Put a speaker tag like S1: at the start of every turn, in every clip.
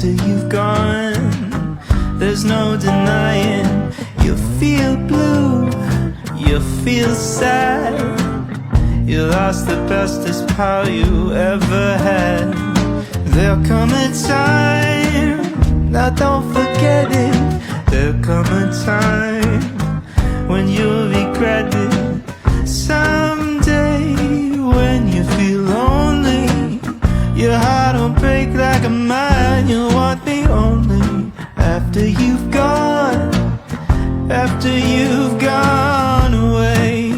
S1: after you've gone. There's no denying, you feel blue, you feel sad. You lost the bestest pal you ever had. There'll come a time, now don't forget it. There'll come a time when you'll regret it. Someday when you feel lonely, your heart will break like a mine. You'll want me only after you've gone, after you've gone away.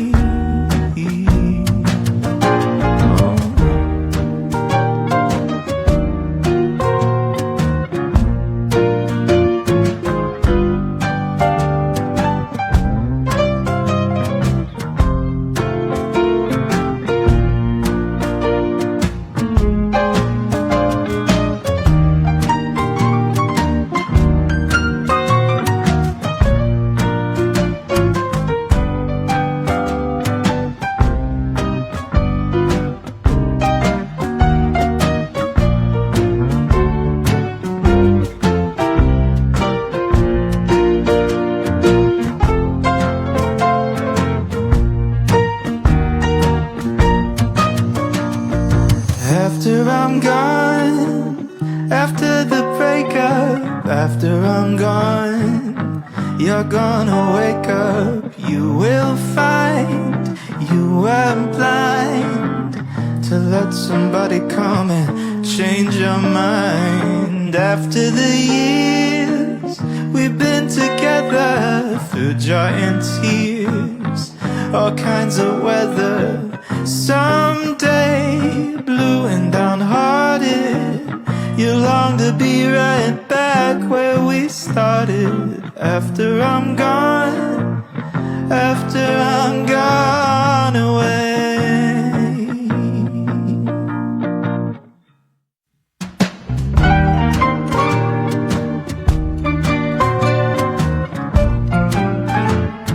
S1: After I'm gone, after the breakup, after I'm gone, you're gonna wake up. You will find you were blind to let somebody come and change your mind. After the years we've been together, through joy and tears, all kinds of weather. Someday, blue and downhearted, you long to be right back where we started. After I'm gone, after I'm gone.